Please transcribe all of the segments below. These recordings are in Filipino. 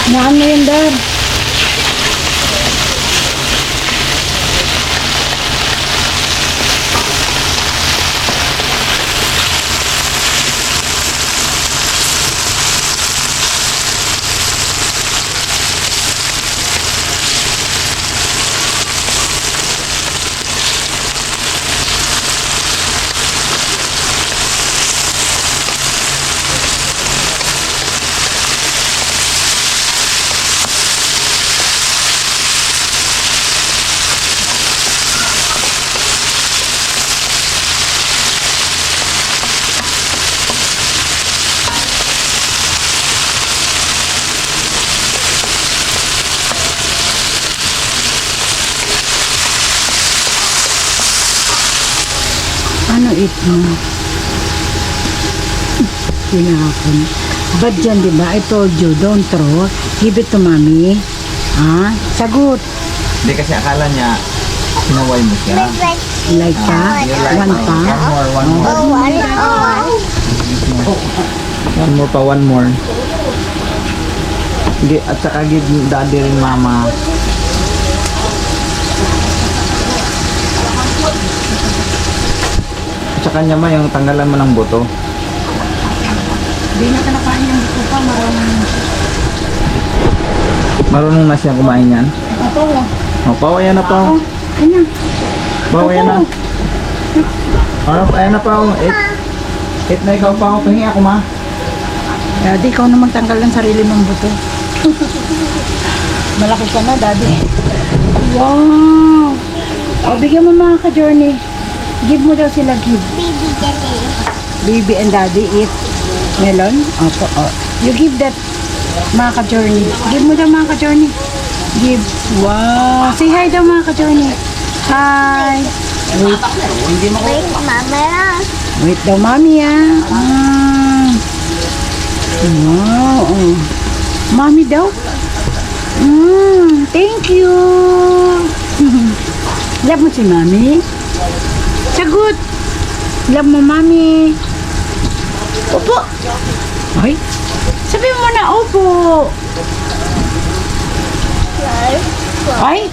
Naan mo yun, Dar? Ano ito? Pinakon. But dyan, diba? I told you, don't throw. Give it to mommy. Ha? Sagot. Hindi kasi akala niya, sinaway mo siya. Like pa? You like One pa? One more pa, one more. At saka give daddy rin mama. At saka niya ma, yung tanggalan mo ng buto. Hindi na ka nakain yung buto pa. Marunong na siya kumain yan. Ito. O, paw, ayan na paw. Ayan. Paw, ayan na. Ayan na paw. Eat na ikaw paw. Pahingi ako ma. Daddy, ikaw na magtanggal ng sarili mong buto. Malaki ka na, Daddy. Wow! O, bigyan mo mga ka-journey. Give mo daw sila give. Baby and Daddy eat melon. Opo, o. You give that mga ka-journey. Give mo daw mga ka-journey. Give. Wow! Say hi daw mga ka-journey. Hi! Wait. Wait daw, Mami ah. Wow. Oh. Mami daw. Thank you. Love mo si Mami? Sagot. Love mo Mami? Opo. Ay. Sabi mo na opo. Ay.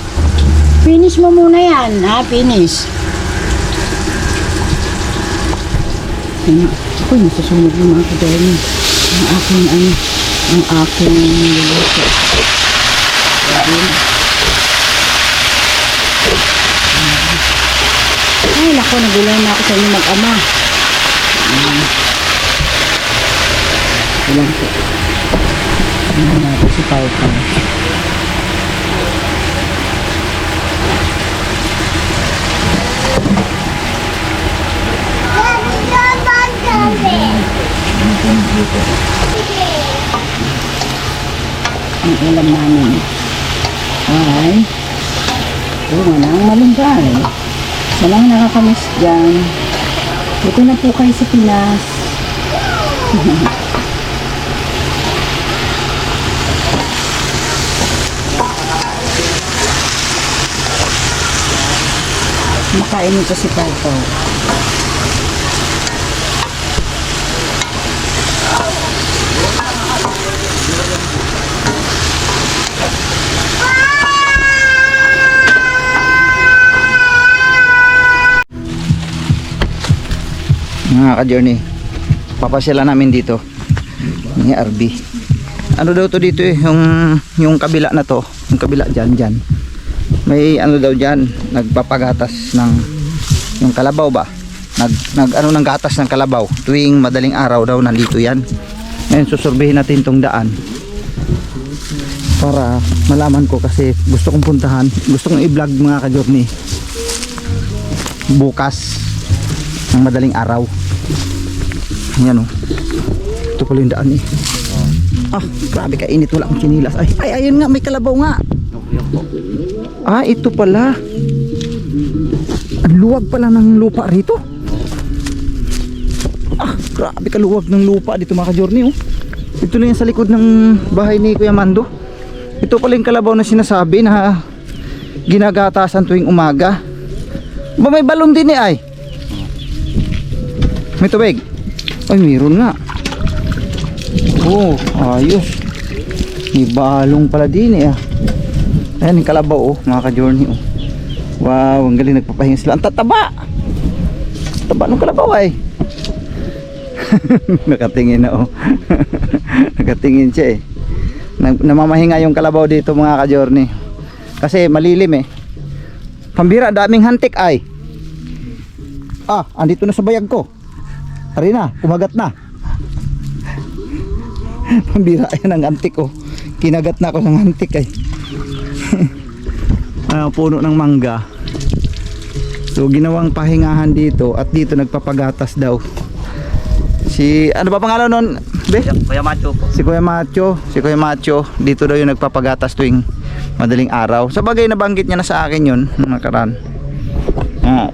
Finish mo muna yan. Ha? Finish. Ako'y nasusunod yung mga kadali. Ang aking niluluto. Ay, naku, nagulan na ako sa inyo mag-ama. Ilan po. Ano natin si Pao Pao. Ang ulam namin ay wala ang malunggay. Walang nakakamiss dyan. Ito na po kayo sa Pinas. Makain ito si Pato. Mga ka-journey, papasyalan namin dito ni RB. Ano daw to dito eh, yung kabila na to, yung kabila dyan may ano daw dyan, nagpapagatas ng yung kalabaw ba, ano ng gatas ng kalabaw tuwing madaling araw daw, nandito yan. Ngayon susurvehin natin tong daan para malaman ko, kasi gusto kong puntahan, gusto kong i-vlog mga ka-journey bukas ng madaling araw. Ayan o. Ito pala yung daan eh. Ah, grabe kainit, wala akong chinilas. Ay, ayun nga, may kalabaw nga. Ah, ito pala. Ang luwag pala ng lupa rito. Ah, grabe kaluwag ng lupa dito mga ka-journey oh. Ito lang yung sa likod ng bahay ni Kuya Mando. Ito pala yung kalabaw na sinasabi na ginagatasan tuwing umaga. Ba, may balon din eh ay. May tubig. Ay, meron nga. Oh, ayos. May balong pala din eh. Ayan yung kalabaw oh, mga ka-journey oh. Wow, ang galing, nagpapahinga sila. Ang tataba! Taba ng kalabaw ay. Nakatingin na oh. Nakatingin siya eh. Namamahinga yung kalabaw dito mga ka-journey. Kasi malilim eh. Pambira, daming hantik ay. Ah, andito na sa bayag ko. Ari na, kumagat na. Pambira, ayan ang antik oh. Kinagat na ako ng antik ay. Puno ng mangga. So ginawang pahingahan dito. At dito nagpapagatas daw si, ano ba pangalan nun? Be? Kuya Macho po. Si Kuya Macho. Si Kuya Macho. Dito daw yung nagpapagatas tuwing madaling araw. Sa bagay nabanggit niya na sa akin yun nung nakaraan.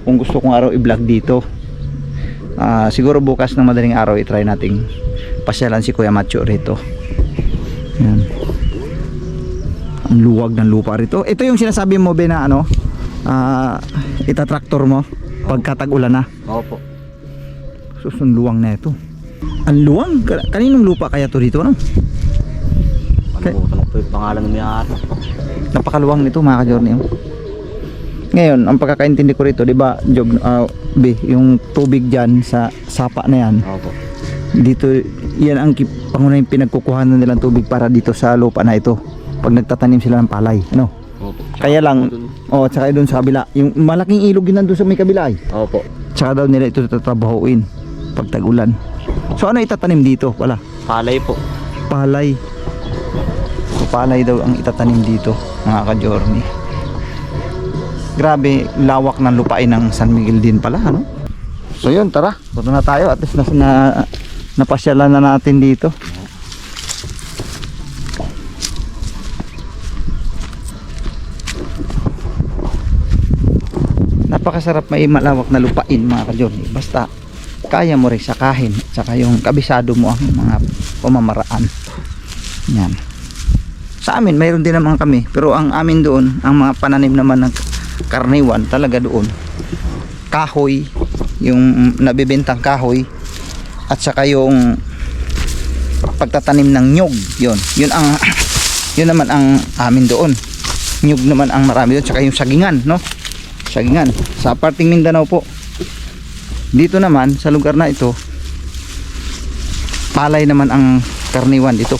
Kung gusto kong araw i-vlog dito, siguro bukas ng madaling araw i-try nating pasyalan si Kuya Macho rito. Yan. Ang luwag ng lupa rito. Ito yung sinasabi mo be na ano, itatraktor mo pagka tag-ulan na. Opo. Susunluwang na ito. Ang luwang. Kaninong lupa kaya to dito? Ano? Ano po yung pangalan ng may-ari? Napakaluwang nito mga ka-journey. Ngayon, ang pagkakaintindi ko rito, di ba, Jog, yung tubig dyan sa sapa na yan. Opo. Dito, yan ang pangunahing pinagkukuhanan nilang tubig para dito sa lupa na ito. Pag nagtatanim sila ng palay. Ano? Opo. Kaya lang, tsaka doon sa kabila. Yung malaking ilog yun nandun sa may kabila ay. Opo. Tsaka daw nila ito tatrabahuin pag tag-ulan. So ano itatanim dito? Wala. Palay po. Palay. So palay daw ang itatanim dito mga ka-journey. Grabe, lawak ng lupain ng San Miguel din pala, ano? So yun, tara. Punta na tayo. At least napasyalan na natin dito. Napakasarap, may malawak na lupain mga ka-journey. Basta kaya mo rin sakahin, saka yung kabisado mo ang mga pamamaraan. Yan. Sa amin mayroon din naman kami, pero ang amin doon, ang mga pananim naman ng karniwan talaga doon, kahoy, yung nabibentang kahoy, at saka yung pagtatanim ng nyug. Yun naman ang amin doon. Nyug naman ang marami doon, saka yung sagingan, no? Sagingan sa parting Mindanao po. Dito naman sa lugar na ito, palay naman ang karniwan dito.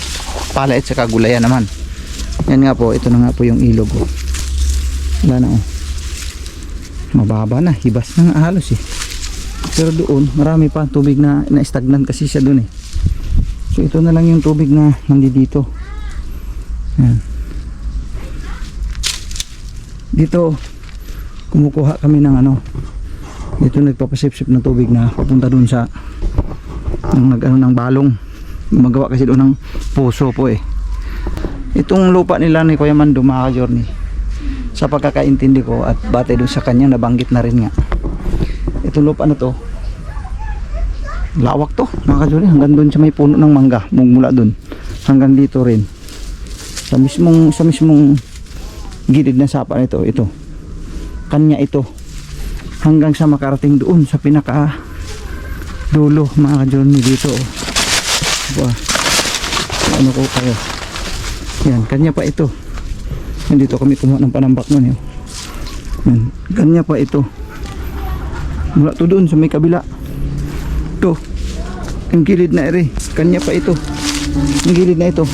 Palay at saka gulayan naman. Yan nga po, ito na nga po yung ilog oh. Wala na oh. Mababa na, hibas na nga halos eh. Pero doon, marami pa tubig na na-stagnant kasi siya doon eh. So ito na lang yung tubig na nandito. Yan. Dito kumukuha kami ng ano, dito nagpapasip-sip ng tubig na papunta dun sa ng balong. Magawa kasi doon ng puso po eh. Itong lupa nila ni Kuya Mando mga ka-journey, sa pagkakaintindi ko at batay doon sa kanya, nabanggit na rin nga, itong lupa na to lawak to mga ka-journey, hanggang doon sa may puno ng mangga, mula doon hanggang dito rin sa mismong gilid ng sapa nito. Ito kanya ito hanggang sa makarating doon sa pinaka dulo mga ka-journey dito oh. Diba? Ano ko kayo, yan kanya pa ito. Dito kami kumuha ng panambak nun yun. Yan, kanya pa ito mula to doon sa may kabila. Ito yung gilid na ere, kanya pa ito yung gilid na ito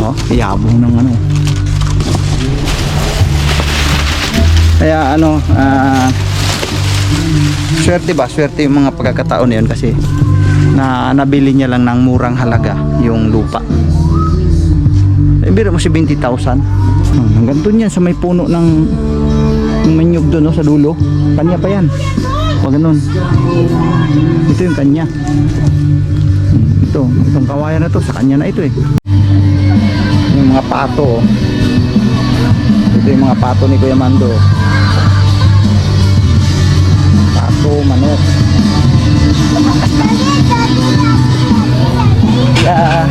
oh, yabong ng ano. Kaya ano, swerte ba? Swerte yung mga pagkakataon na yun kasi nabili niya lang ng murang halaga yung lupa. Biro mo si 20,000. Hanggang doon yan sa may puno ng manyog doon no, sa dulo. Kanya pa yan. Huwag ganun. Ito yung kanya. Itong kawayan na to, sa kanya na ito eh. Yung mga pato oh. Ito yung mga pato ni Kuya Mando. Pato, manok. Yeah.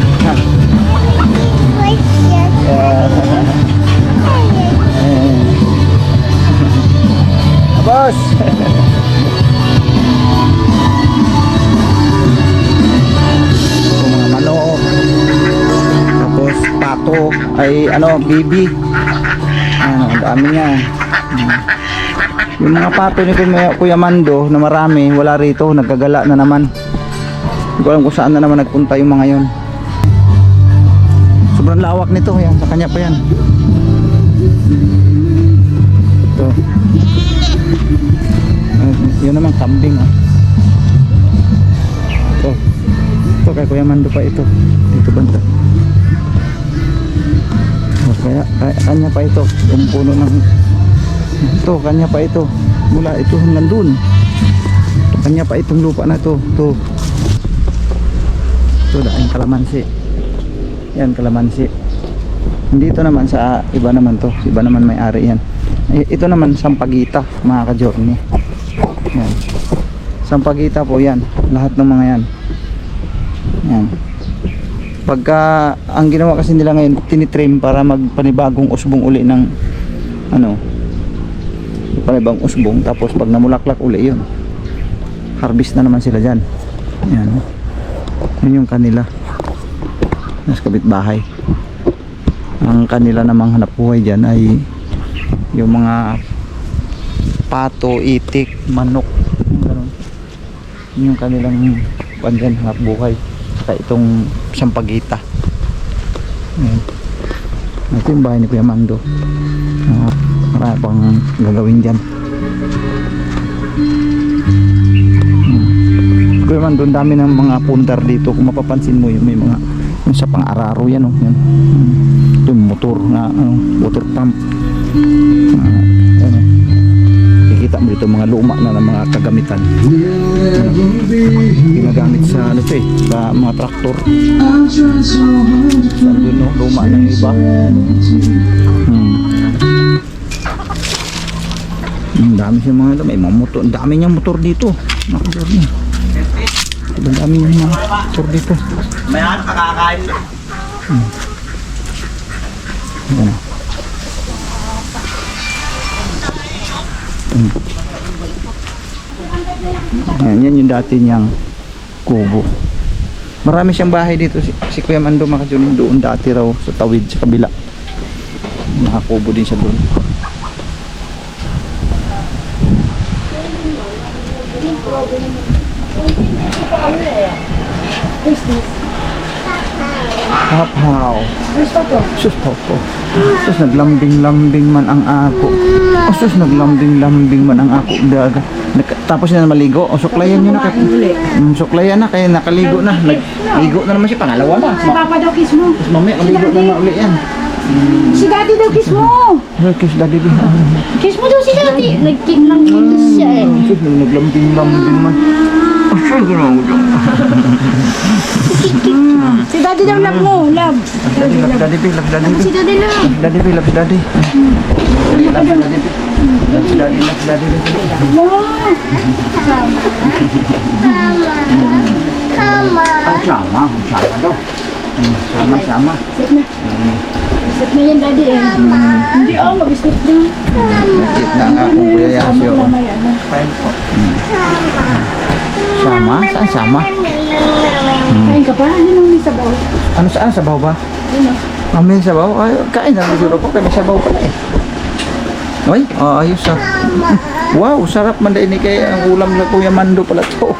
Boss. Mga manok. Tapos pato. pato ay ano, bibi. Ano, ang dami niya. Yung mga pato ni Kuya Mando na marami, wala rito, nagkagala na naman. Hindi ko alam kung saan na naman nagpunta yung mga yon. Sobrang lawak nito, yan, sa kanya pa yan. Ito. Yun naman kambing, ah. Ito kay Kuya Mando pa ito. Ito banda. Kaya kanya pa ito. Yung puno ng ito, kanya pa ito. Mula ito hanggang dun. Kanya pa itong lupa na ito. Ito. Ito dahil kalamansi. Yan kalamansi. Dito naman sa iba naman to. Iba naman may-ari yan. Ito naman sampagita, mga ka-journey. Yan. Sampagita po yan. Lahat ng mga yan. Yan. Pagka ang ginawa kasi nila ngayon, tinitrim para magpanibagong usbong uli ng ano, panibagong usbong. Tapos pag namulaklak uli yun, harvest na naman sila dyan. Yan. Yun yung kanila. Nas kapitbahay. Ang kanila namang hanap buhay dyan ay yung mga pato, itik, manok, ganun. Yun yung kanilang dyan, hanap buhay. Saka itong sampagita. Ayan. Ito yung bahay ni Kuya Mando. Marami pang gagawin dyan. Kuya Mando, ang dami ng mga pundar dito. Kung mapapansin mo, yung may mga yung sa pang-araro yan, oh. Yan. Ito yung motor na water pump. Ayan, oh. Kikita mo dito mga luma na ng mga kagamitan. Ginagamit sa ano to sa mga traktor. Saan dun, no? Luma ng iba. Ang dami siya mga may mga motor. Ang dami niyang motor dito. Ang dami niyang mga motor dito. May ano kakakain. Ayan. Ayan, yan yung dati niyang kubo. Marami siyang bahay dito si Kuya Mando, mga ka-journey, doon dati raw sa tawid sa kabila. Nakakubo din siya doon. Hapaw. Sus po. Sus naglambing-lambing man ang ako. Sus naglambing-lambing man ang ako. Daga. Tapos na maligo. O suklayan nyo na. Suklayan na kaya nakaligo na. Nagligo na naman siya. Pangalawa na. Si Papa daw kiss mo. Tapos mamaya maligo na uli yan. Si Daddy daw kiss mo. Kiss daddy din. Kiss mo daw si Daddy. Nag-kick lang kiss siya eh. Sus naglambing-lambing man. Sus gano'n. Si Daddy daw love mo. Love. Love daddy. Si Daddy love. Love daddy. Wow. Sama. Sama daw. Sama. Set na. Set na yan Daddy eh. Hindi mag-stop na. Nakit na nga kung Kuya Yasio. Kain Sama? Saan sama? ka pa? Ano nang may sabaw? Ano saan? Sabaw ba? May sabaw? Ay, kain na. Siguro po kami sabaw pala eh. Ay, ayos ah. Wow, sarap man din kay ang ulam na Kuya Mando pala to.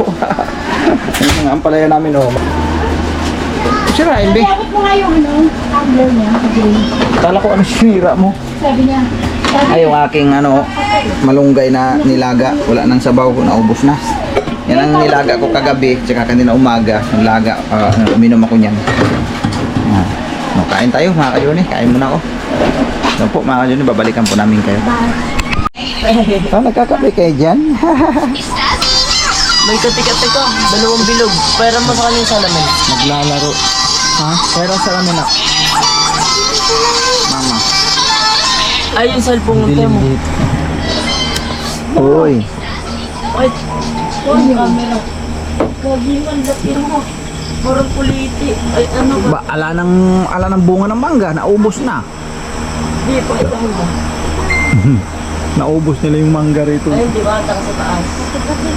Yung mga ampalaya namin oh. Sirain be. Abot mo nga yung tumbler niya. Kala ko ano sinira mo. Sabi niya. Ay, yung aking malunggay na nilaga. Wala nang sabaw ko, naubos na. Yan ang nilaga ko kagabi, tsaka kanina umaga. Nilaga, uminom ako niyan. Kain tayo mga ka-Johnny. Kain muna ako. Yan po mga ka-Johnny, babalikan po namin kayo. Nagkakape kayo dyan? May kati-kati ko. Dalawang bilog. Pera mo sa kanyang salamin. Naglalaro. Ha? Pero sa kami na. Mama. Ay, yung cellphone mo. Dilim dito. Uy. Ay, yung camera. Gagiman, laki mo. Parang kuliti. Ay, ano ba? Ala ng bunga ng mangga, naubos na. Di pa ito ba? Naubos nila yung mangga rito. Ay, di ba? Taka sa taas.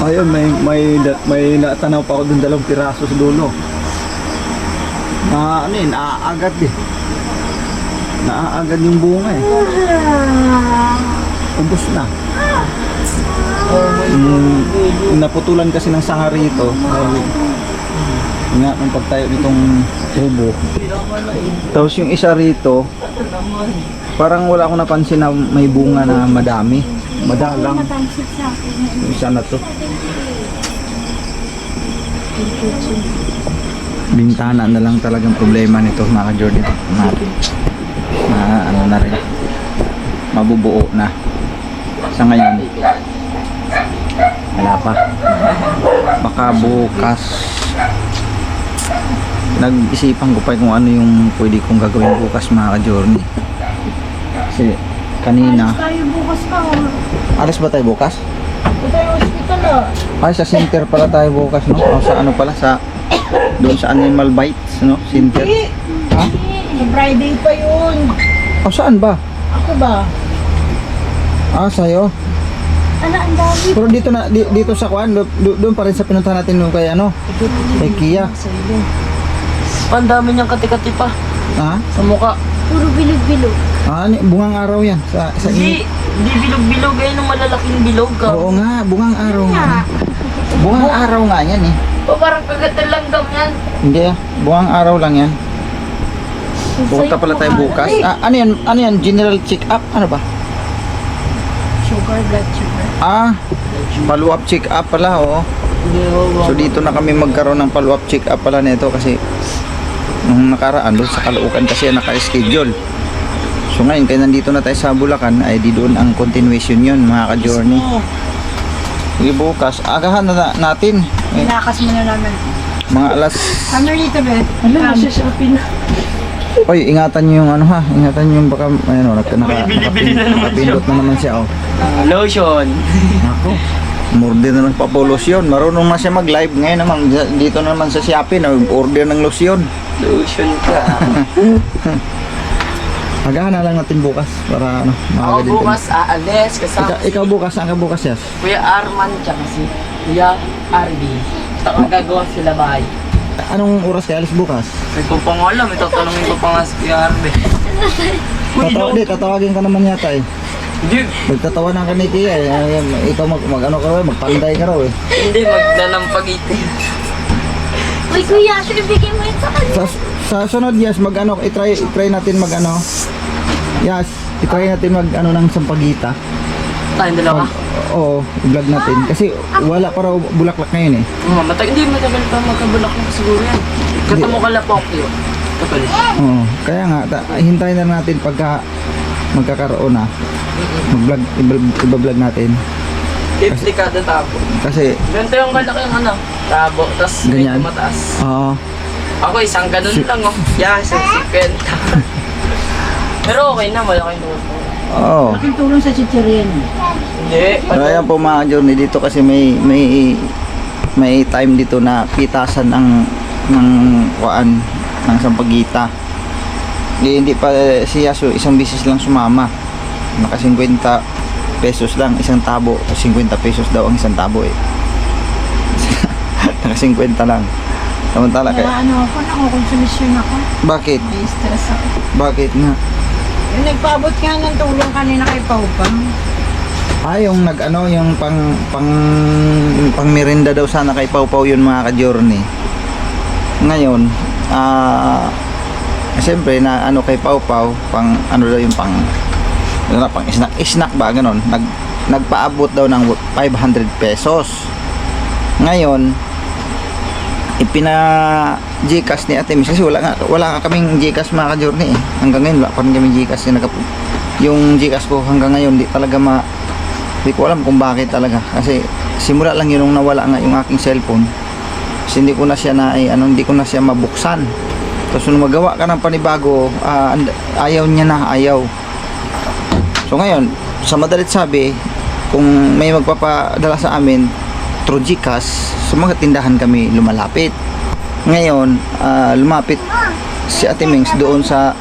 Ayun, may natanaw pa ako dun 2 piraso sa dulo. Ano yun, agad eh. Naaagad yung bunga eh. Ubos na. Naputulan kasi ng sanga rito. Nga, nung pagtayo nitong tubo. Tapos yung isa rito, parang wala akong napansin na may bunga na madami. Madalang. Yung isa na to. Bintana na lang talagang problema nito mga Jordan. Ano na rin. Mabubuo na. Sa ngayon, wala pa. Baka bukas. Nag-isipan ko pa kung ano yung pwede kong gagawin bukas mga ka-journey. Kasi kanina. Tayo bukas ka. Alas ba tayo bukas? Tayo hospital Ay, sa center pala tayo bukas, no? O sa ano pala, sa doon sa Animal Bites, no? Center. Ha? Friday pa yun. O saan ba? Ako ba? Sa'yo. Ano, ang dami. Pero dito na dito sa Kuan, doon pa rin sa pinuntahan natin nung kay ano, kay Kia. Ang dami niyang kati-kati pa. Ha? Sa mukha. Puro bilog-bilog. Bungang araw yan sa Hindi bilog-bilog. Ayun ang malalaking bilog ka. Oo nga, bungang araw nga. Bungang araw nga yan eh. O parang kagatal lang daw yan. Hindi bungang araw lang yan. Pupunta pala tayo bukas. Ano yan? General check-up? Ano ba? Sugar, blood sugar. Follow-up check-up pala, oo. So dito na kami magkaroon ng follow-up check-up pala nito kasi nung nakaraan doon sa Caloocan kasi naka-schedule. So ngayon kaya nandito na tayo sa Bulacan ay di doon ang continuation yun mga ka-journey. Sige bukas, agahan na natin. Pinakas mo na namin. Mga alas. Ano dito, be? Ano, shopping na. Oy, ingatan niyo yung ano ha. Ingatan niyo yung baka nakapindot na naman siya. Oh. Lotion. Ako. Order na ng papolusyon. Marunong na siya mag-live. Ngayon naman, dito naman sa Shopee, order ng lotion. Lotion ka. Agahan na lang natin bukas para ano, Ako maaga din. bukas aalis kasama Ikaw bukas, saan ka bukas yes? Kuya Arman tsaka si Kuya Arby. Saka gagawa sila bahay. Anong oras ka alis bukas? May ko pang alam, itatanungin ko pa nga si Kuya Arby. Tatawagin ka naman yata eh. Hindi, Magtatawanan ka ni Kia eh. Ikaw ano ka raw, magpanday ka raw eh. hindi magnanampagiti. Uy, kuya, sure, bigay mo yun sa kanya. Sa sunod yes, i-try natin yes, i-try natin ng sampagita. Tayong dalawa. Oo, i-vlog natin. Kasi wala pa raw bulaklak ngayon eh. Hindi matagal pa magkabulak na siguro yan. Katamo ka lapok yun. Kapalit. Oo, kaya nga, hintayin na natin pagka magkakaroon na. Iba-vlog natin. Duplicado tabo. Kasi, Ganito yung kalaki yung ano, tabo. Tapos medyo Ganyan. mataas. oo, Ako isang ganun lang oh. Yeah, 50. Pero okay na, malaking tulong. oo. Laking tulong sa chichiryan. Hindi. So, ayan po mga journey dito kasi may time dito na pitasan ng kuan ng sampagita. Hindi pa siya isang bisis lang sumama. Naka 50 pesos lang isang tabo. 50 pesos daw ang isang tabo eh. Naka 50 lang. Samantala kaya. Ano ako, nakukonsumisyon ako. Bakit? May stress ako. Bakit nga? Yung nagpaabot nga ng tulong kanina kay Paupang. Yung yung pang merinda daw sana kay Pau Pau yun mga ka-journey. Ngayon, siyempre na ano kay Pau Pau, pang ano daw yung pang snack ba ganon. Nagpaabot daw ng 500 pesos. Ngayon, Gcash ni Ate Miss kasi wala nga kaming Gcash mga ka-journey eh. Hanggang ngayon wala pa rin kaming Gcash yung Gcash ko hanggang ngayon di ko alam kung bakit talaga kasi simula lang yun nung nawala nga yung aking cellphone kasi hindi ko na siya mabuksan. Tapos nung magawa ka ng panibago, ayaw niya na, so ngayon sa madalit sabi, kung may magpapadala sa amin through Gcash, sa mga tindahan kami lumalapit. Ngayon lumapit si Ate Mings doon sa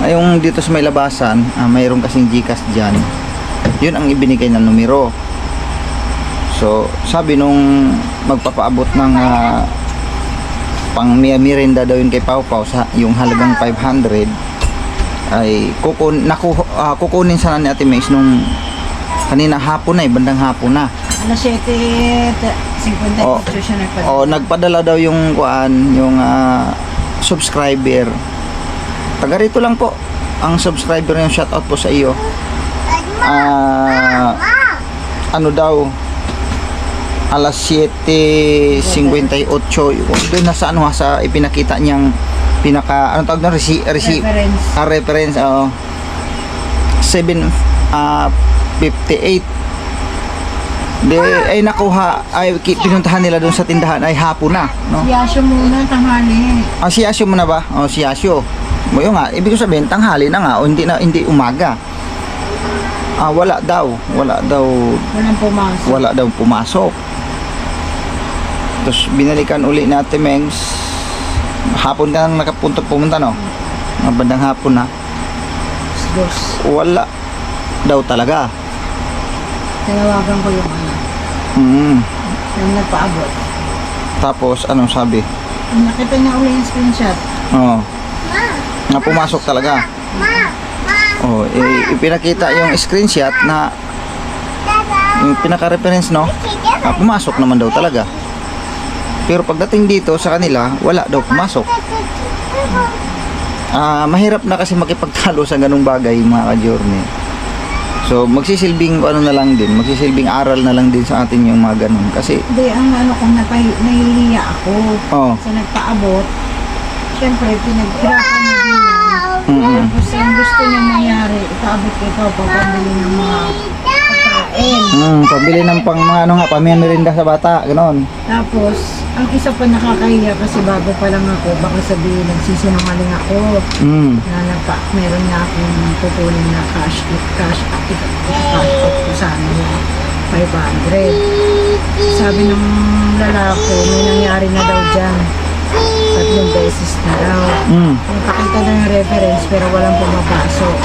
yung dito sa may labasan, mayroon kasing Gcash dyan. Yun ang ibinigay na numero. So sabi nung magpapaabot ng pang merienda daw yun kay Pau Pau sa yung halagang 500, ay kukunin sana ni Ate Mace nung kanina hapon na bandang hapon na. Alas 7:50 Oh. siya nagpadala. Nagpadala daw yung yung subscriber. Taga rito lang po ang subscriber, yung shoutout po sa iyo. Ano daw, alas 7:58 doon na sa sa ipinakita niyang pinaka tawag na Reference. reference 7:58 ay nakuha, ay pinuntahan nila doon sa tindahan ay hapon na, no? Si Yasho muna, tanghali. Si Asyo mo na ba? Si Asyo. Mo nga, ibig ko sabihin tanghali na nga o hindi umaga. Wala daw. Walang pumasok. Pumasok. Tapos binalikan uli natin Mengs. Hapon ka nang pumunta, no? Bandang hapon na. Dos. Wala daw talaga. Tinawagan ko yung yung nagpaabot. Tapos anong sabi? Nakita niya uli yung screenshot. Na pumasok talaga. Ipinakita yung screenshot na yung pinaka-reference, no? Pumasok naman daw talaga. Pero pagdating dito sa kanila, wala daw pumasok. Mahirap na kasi makipagtalo sa ganung bagay, mga ka-journey. So magsisilbing magsisilbing aral na lang din sa atin yung mga ganun. Kasi Hindi, ang kung nahihiya ako sa nagpaabot, syempre pinaghirapan niya din yan. Tapos ang gusto niya mangyari, ipaabot ko ito, pagpabili ng mga pagkain. pabili ng pamimerinda sa bata, gano'n. Tapos, ang isa pa nakakahiya kasi bago pa lang ako, baka sabihin nagsisinungaling ako na meron na akong pupulin na cash out ko sana yung 500. Sabi ng lalaki, may nangyari na daw dyan. 3 beses na daw. Pakita na yung reference pero walang pumapasok.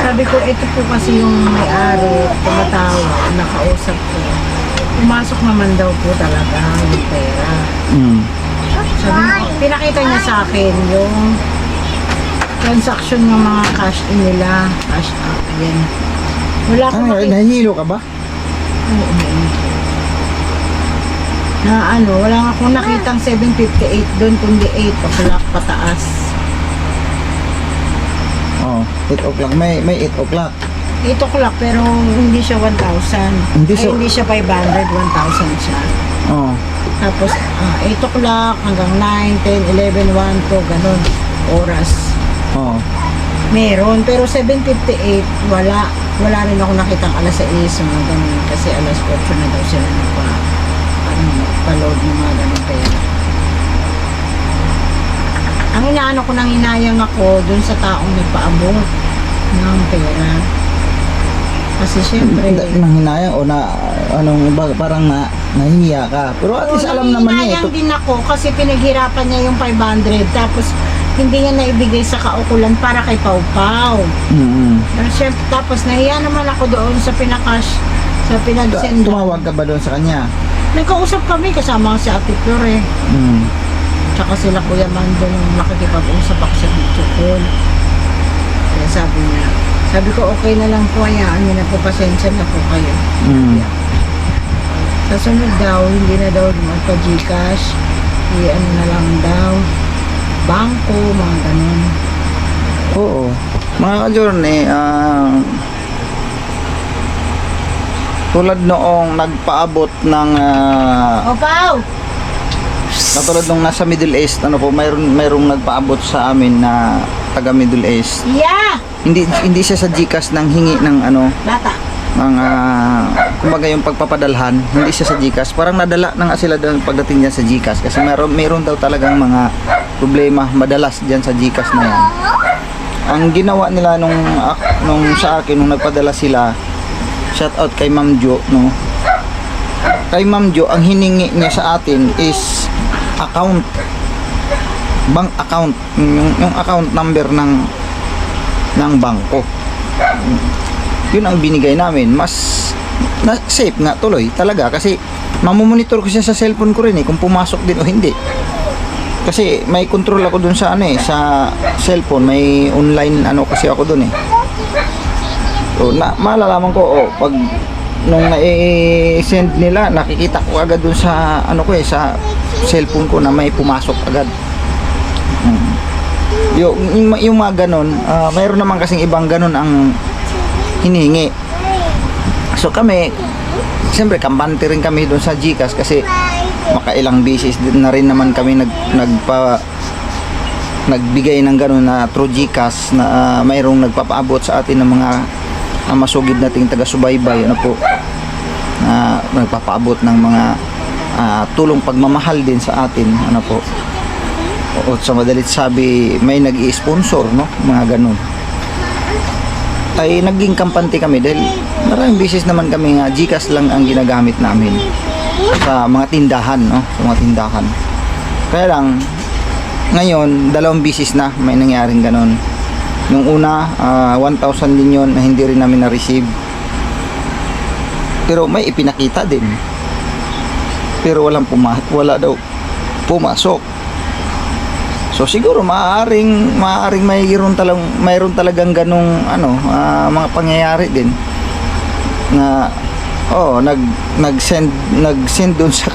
Sabi ko, ito po kasi yung may-ari, tumatawag, nakausap ko. Pumasok naman daw po talaga yung pera. Sabi niya, pinakita niya sa akin yung transaction ng mga cash in nila, cash out, ayan. Wala akong makita. Nahihilo ka ba? Wala akong nakitang 758 doon, kundi 8 o'clock pataas. 8 o'clock. May 8 o'clock. 8 o'clock pero hindi siya 1,000. Hindi siya 500, 1,000 siya. Tapos 8 o'clock hanggang 9, 10, 11, 1, 2, ganun oras. Meron, pero 7:58 wala rin ako nakitang alas 6 mga ganun, kasi alas 8 na daw sila nagpa-load ng mga ganun pera. Ang inaano ko nang inayang ako dun sa taong nagpaabot ng pera. Kasi syempre Nang hinayang o parang nahihiya ka. Pero at least alam naman niya ito. Hinayang din ako kasi pinaghirapan niya yung 500 tapos hindi niya naibigay sa kaukulan para kay Pau Pau. Pero syempre, tapos nahiya naman ako doon sa pinakash, sa pinagsenda. Tumawag ka ba doon sa kanya? Nagkausap kami kasama si Ate Flore. Tsaka sila Kuya Mando nung nakikipag-usap ako sa video call. Kaya sabi ko okay na lang po, hayaan niyo na po, pasensya na po kayo. Sa sunod daw, hindi na daw magpa-Gcash, na lang daw, bangko, mga ganun. Oo. Mga ka-journey, tulad noong nagpaabot ng Pau! katulad nung nasa Middle East, mayroong nagpaabot sa amin na taga Middle East. Yeah! Hindi siya sa GCash nang hingi ng Bata. kumbaga yung pagpapadalhan, hindi siya sa GCash. Parang nadala na nga sila doon pagdating niya sa GCash kasi mayroon daw talagang mga problema madalas diyan sa GCash na yan. Ang ginawa nila nung sa akin nung nagpadala sila, shout out kay Ma'am Jo, no. Kay Ma'am Jo, ang hiningi niya sa atin is bank account, yung account number ng bangko. Yun ang binigay namin. Mas safe nga tuloy talaga kasi mamomonitor ko siya sa cellphone ko rin kung pumasok din o hindi. Kasi may control ako dun sa ano eh, sa cellphone, may online ano kasi ako dun eh. So, malalaman ko, pag nung na-send nila, nakikita ko agad dun sa ano ko eh, sa cellphone ko na may pumasok agad. Yung mga ganun, mayroon naman kasing ibang ganun ang hinihingi. So kami, siyempre kampante rin kami dun sa GCash kasi makailang beses din na rin naman kami nagbigay ng ganun na through GCash na mayroong nagpapaabot sa atin ng mga masugid nating taga-subaybay, ano po, na nagpapaabot ng mga tulong pagmamahal din sa atin, ano po. O sa madalit sabi, may nag-i-sponsor, no, mga ganun. Ay naging kampante kami dahil maraming beses naman kami nga GCash lang ang ginagamit namin sa mga tindahan, no, sa mga tindahan. Kaya lang ngayon 2 beses na may nangyaring ganun. Nung una 1,000 din yun na hindi rin namin na-receive, pero may ipinakita din, pero wala daw pumasok. So siguro maaaring mayroon talagang ganung ano, mga pangyayari din na nag-send doon sa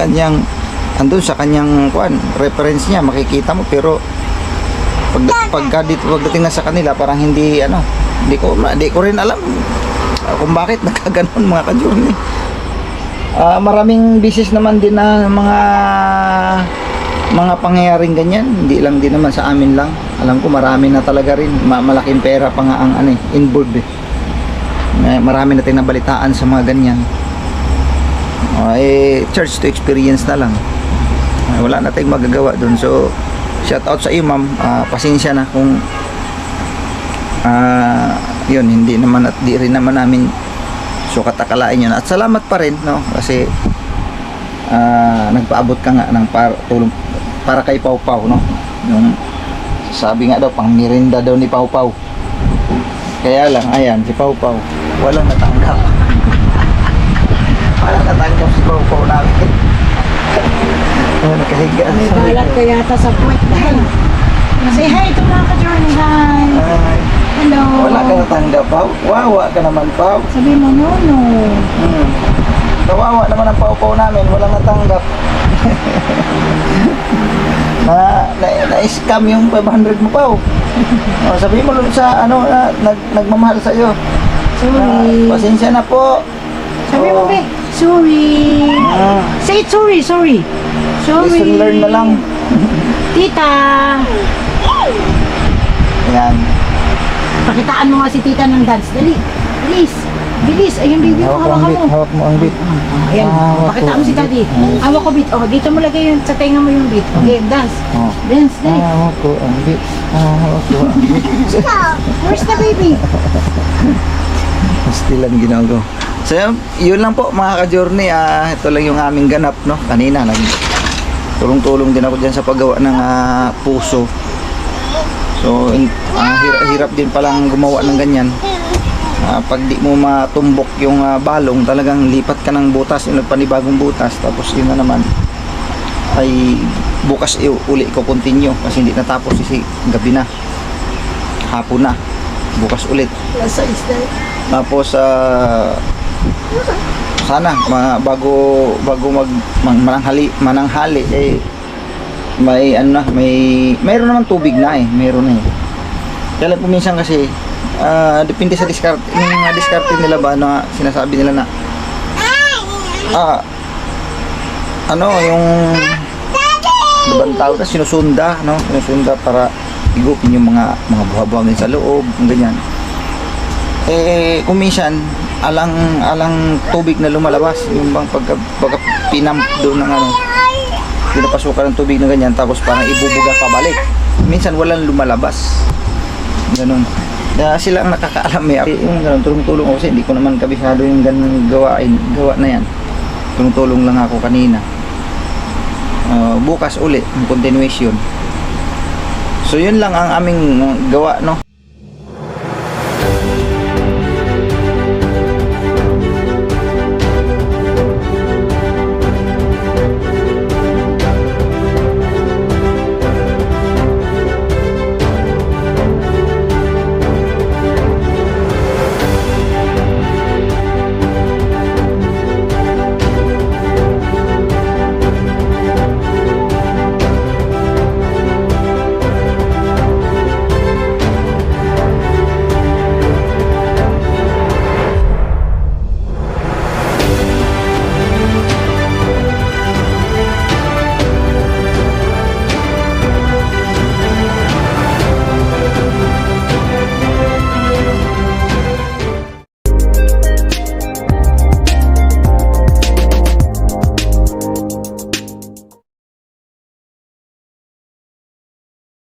kanyang reference niya, makikita mo, pero pagdating na sa kanila parang hindi ko rin alam kung bakit nagkaganon, mga ka-journey. Maraming bisis naman din na mga pangyayaring ganyan, hindi lang din naman sa amin lang. Alam ko marami na talaga rin, malaking pera pa nga ang involved eh. Marami na tayong nabalitaan sa mga ganyan. Church to experience na lang. Wala na tayong magagawa doon. So shout out sa iyo, ma'am. Pasensya na kung yun, hindi naman at di rin naman namin sukat akalain yun. At salamat pa rin, no, kasi nagpaabot ka nga ng tulong para kay Pau Pau, no. Yung sabi nga daw pang merinda daw ni Pau Pau. Kaya lang, ayan, si Pau Pau walang natanggap. Walang natanggap si Pau Pau namin. Nakahiga. May balat ka yata sa puwet dahil. Say hi to mga ka-journey. Hi. Hello. Wala ka natanggap, Pau. Wawa ka naman, Pau. Sabi mo, no. Kawawa naman ang Pau Pau namin, walang natanggap. Na-scam yung 500 mo, Pau. Sabi mo nun sa nagmamahal sa iyo. Sorry. Pasensya na po. Sabi mo, be. Sorry. Say it, sorry. Sorry. Lesson learn na lang. Tita. Yan. Pakitaan mo nga si tita ng dance. Dali. Bilis. Bilis. Ayun, baby mo. Hawakan mo. Hawak mo ang bit. Ayan. Pakitaan mo si daddy. Hawak ko, bit. Dito mo lagay yung sa tenga mo yung bit. Okay, dance. Dance, dali. Hawak ko ang bit. Hawak ko ang bit. Where's the baby? Still ang ginagawa. So yun lang po, mga ka-journey. Ito lang yung aming ganap, no. Kanina tulong-tulong din ako dyan sa paggawa ng puso. So hirap din palang gumawa ng ganyan. Pag di mo matumbok yung balong, talagang lipat ka ng butas, yung panibagong butas, tapos yun na naman ay bukas uli ko continue kasi hindi natapos kasi gabi na, hapon na, bukas ulit. Tapos sana bago mananghali mayroon naman tubig na mayroon na Kaya lang minsan kasi depende sa diskarte, yung mga diskarte nila ba na sinasabi nila na yung ibang tao na sinusunda para igupin yung mga buha-buhangin sa loob, ganyan. Kung minsan alang tubig na lumalabas, yung bang pagka pinamp doon ng pinapasukan ng tubig na ganyan, tapos parang ibubuga pabalik, minsan walang lumalabas, ganun. Kaya sila ang nakakaalam yung ganun, tulong-tulong ako kasi hindi ko naman kabisado yung ganun gawa na yan. Tulong-tulong lang ako kanina. Bukas uli ang continuation. So yun lang ang aming gawa, no.